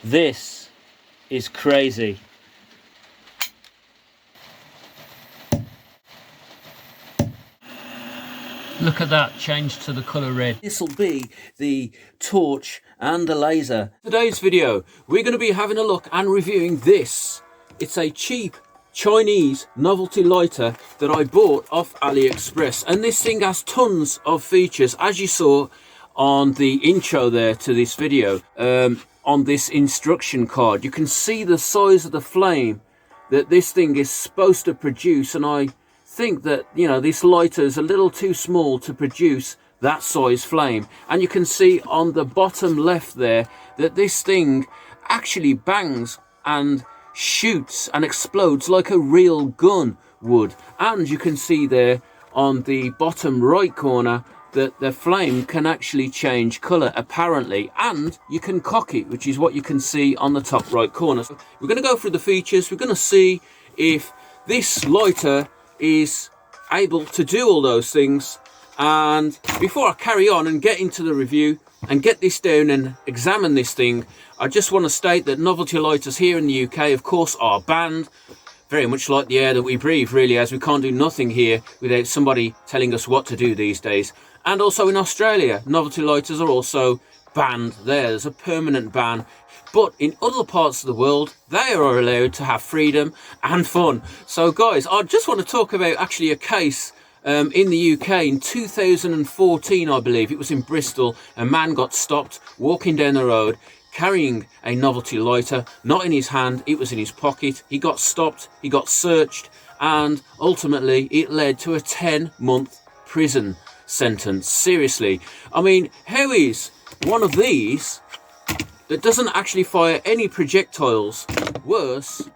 This is crazy. Look at that, change to the colour red. This will be the torch and the laser. Today's video, we're going to be having a look and reviewing this. It's a cheap Chinese novelty lighter that I bought off AliExpress, and this thing has tons of features, as you saw on the intro there to this video. On this instruction card, you can see the size of the flame that this thing is supposed to produce, and I think that, you know, this lighter is a little too small to produce that size flame. And you can see on the bottom left there that this thing actually bangs and shoots and explodes like a real gun would. And you can see there on the bottom right corner that the flame can actually change colour apparently, and you can cock it, which is what you can see on the top right corner. So we're going to go through the features. We're going to see if this lighter is able to do all those things. And before I carry on and get into the review and get this down and examine this thing, I just want to state that novelty lighters here in the UK, of course, are banned. Very much like the air that we breathe, really, as we can't do nothing here without somebody telling us what to do these days. And also in Australia, novelty lighters are also banned there. There's a permanent ban. But in other parts of the world, they are allowed to have freedom and fun. So guys, I just want to talk about actually a case in the UK in 2014, I believe. It was in Bristol. A man got stopped walking down the road carrying a novelty lighter, not in his hand, it was in his pocket. He got stopped, he got searched, and ultimately it led to a 10-month prison sentence. Seriously, I mean, how is one of these that doesn't actually fire any projectiles worse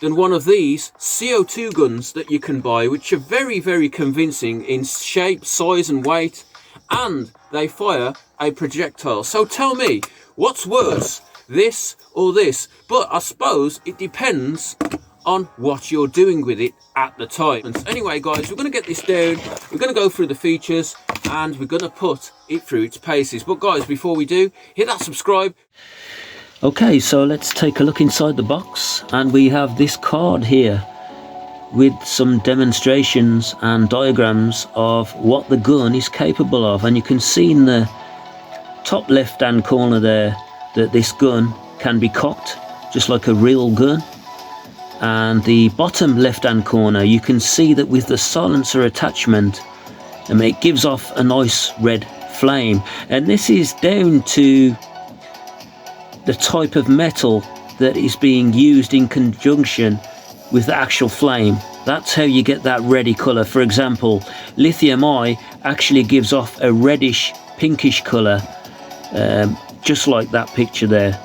than one of these CO2 guns that you can buy, which are very, very convincing in shape, size and weight, and they fire a projectile? So tell me, what's worse, this or this? But I suppose it depends on what you're doing with it at the time. Anyway guys, we're going to get this down, we're going to go through the features, and we're going to put it through its paces. But guys, before we do, hit that subscribe. Okay, so let's take a look inside the box, and we have this card here with some demonstrations and diagrams of what the gun is capable of. And you can see in the top left hand corner there that this gun can be cocked just like a real gun. And the bottom left hand corner, you can see that with the silencer attachment, it gives off a nice red flame. And this is down to the type of metal that is being used in conjunction with the actual flame. That's how you get that reddy colour. For example, lithium eye actually gives off a reddish pinkish colour, just like that picture there.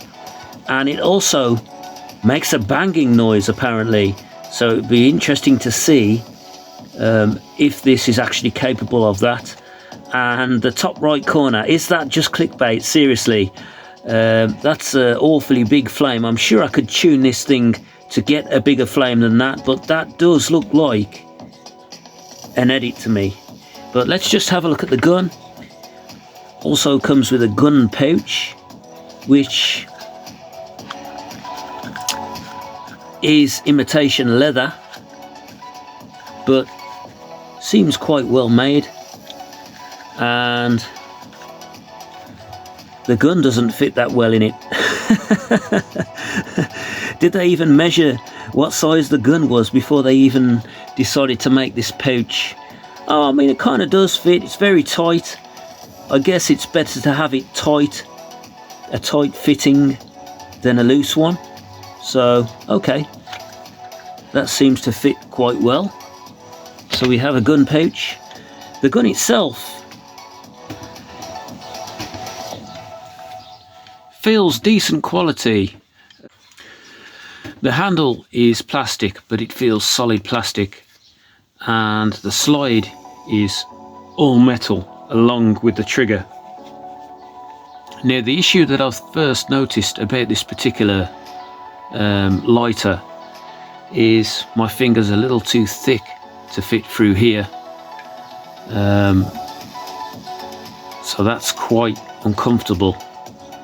And it also makes a banging noise apparently, so it'd be interesting to see if this is actually capable of that. And the top right corner, is that just clickbait? Seriously, that's an awfully big flame. I'm sure I could tune this thing to get a bigger flame than that, but that does look like an edit to me. But let's just have a look at the gun. Also comes with a gun pouch, which is imitation leather, but seems quite well made. And the gun doesn't fit that well in it. Did they even measure what size the gun was before they even decided to make this pouch? Oh, I mean, it kind of does fit. It's very tight. I guess it's better to have it tight, a tight fitting, than a loose one. So, okay, that seems to fit quite well. So we have a gun pouch. The gun itself feels decent quality. The handle is plastic, but it feels solid plastic, and the slide is all metal along with the trigger. Now, the issue that I've first noticed about this particular lighter is my fingers are a little too thick to fit through here, so that's quite uncomfortable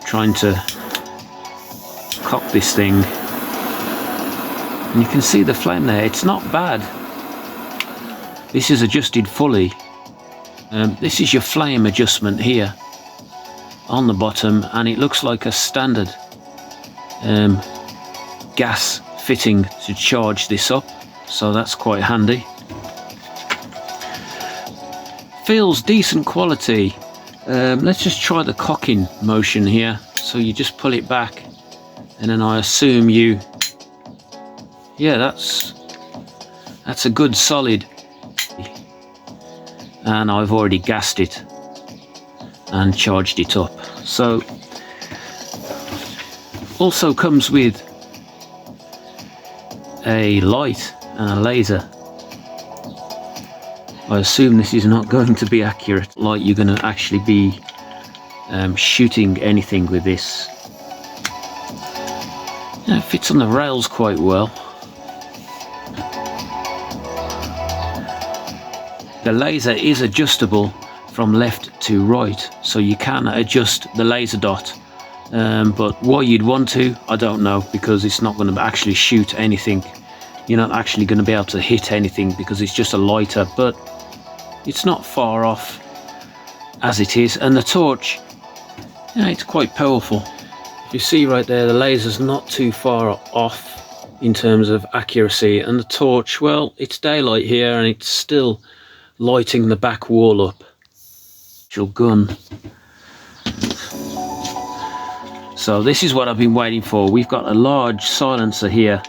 trying to cock this thing, and you can see the flame there. It's not bad. This is adjusted fully. This is your flame adjustment here on the bottom, and it looks like a standard gas fitting to charge this up, so that's quite handy. Feels decent quality. Let's just try the cocking motion here. So you just pull it back, and then I assume you, yeah, that's a good solid. And I've already gassed it and charged it up. So also comes with a light and a laser. I assume this is not going to be accurate, like you're going to actually be shooting anything with this. Yeah, it fits on the rails quite well. The laser is adjustable from left to right, so you can adjust the laser dot, but why you'd want to, I don't know, because it's not going to actually shoot anything. You're not actually going to be able to hit anything because it's just a lighter, but it's not far off as it is. And the torch, yeah, it's quite powerful. You see right there, the laser's not too far off in terms of accuracy, and the torch, well, it's daylight here and it's still lighting the back wall up. Your gun. So this is what I've been waiting for. We've got a large silencer here.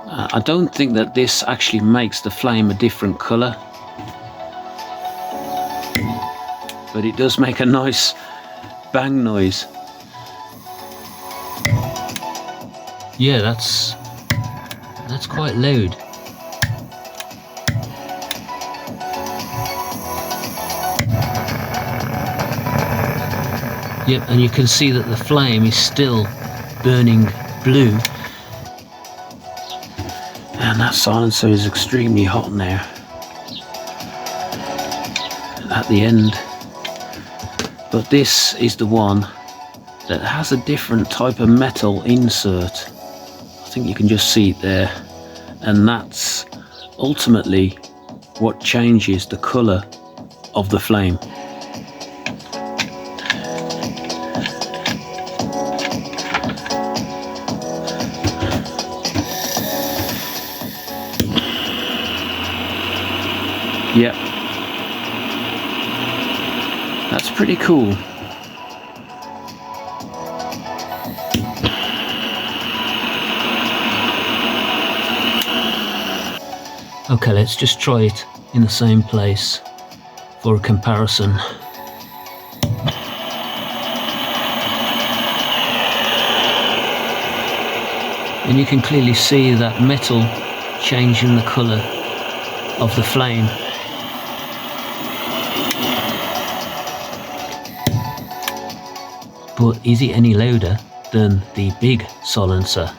I don't think that this actually makes the flame a different colour, but it does make a nice bang noise. Yeah, that's quite loud. Yep, and you can see that the flame is still burning blue. And that silencer is extremely hot now at the end. But this is the one that has a different type of metal insert. I think you can just see it there. And that's ultimately what changes the colour of the flame. Yep, that's pretty cool. Okay, let's just try it in the same place for a comparison. And you can clearly see that metal changing the colour of the flame. But is it any louder than the big silencer?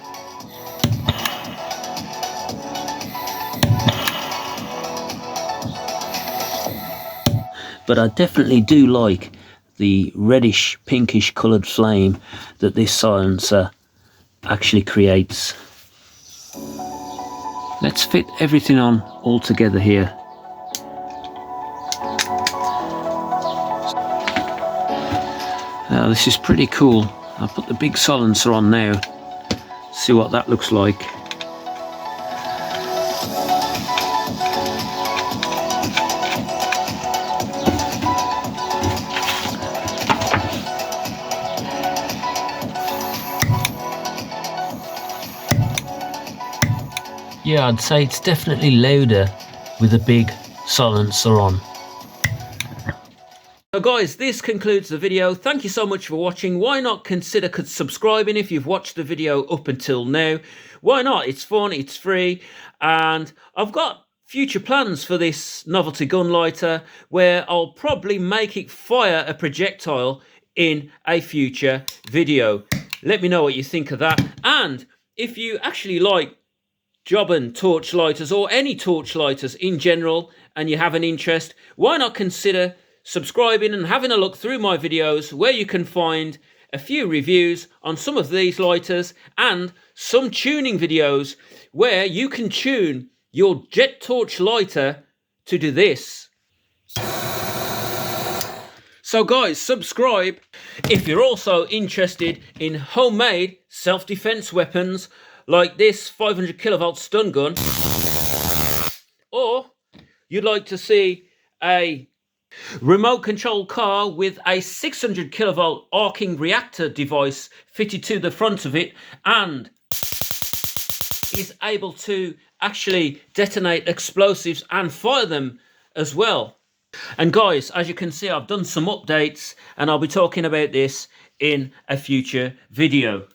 But I definitely do like the reddish pinkish coloured flame that this silencer actually creates. Let's fit everything on all together here. This is pretty cool. I'll put the big silencer on now, see what that looks like. Yeah, I'd say it's definitely louder with a big silencer on. So guys, this concludes the video. Thank you so much for watching. Why not consider subscribing if you've watched the video up until now? Why not? It's fun, it's free, and I've got future plans for this novelty gun lighter where I'll probably make it fire a projectile in a future video. Let me know what you think of that. And if you actually like jobbing torch lighters or any torch lighters in general and you have an interest, why not consider subscribing and having a look through my videos where you can find a few reviews on some of these lighters and some tuning videos where you can tune your jet torch lighter to do this. So guys, subscribe if you're also interested in homemade self-defense weapons like this 500 kilovolt stun gun, or you'd like to see a remote control car with a 600 kilovolt arcing reactor device fitted to the front of it and is able to actually detonate explosives and fire them as well. And guys, as you can see, I've done some updates and I'll be talking about this in a future video.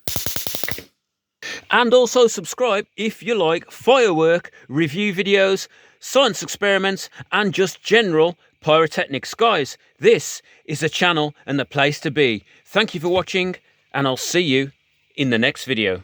And also subscribe if you like firework review videos, science experiments and just general pyrotechnics. Guys, this is the channel and the place to be. Thank you for watching and I'll see you in the next video.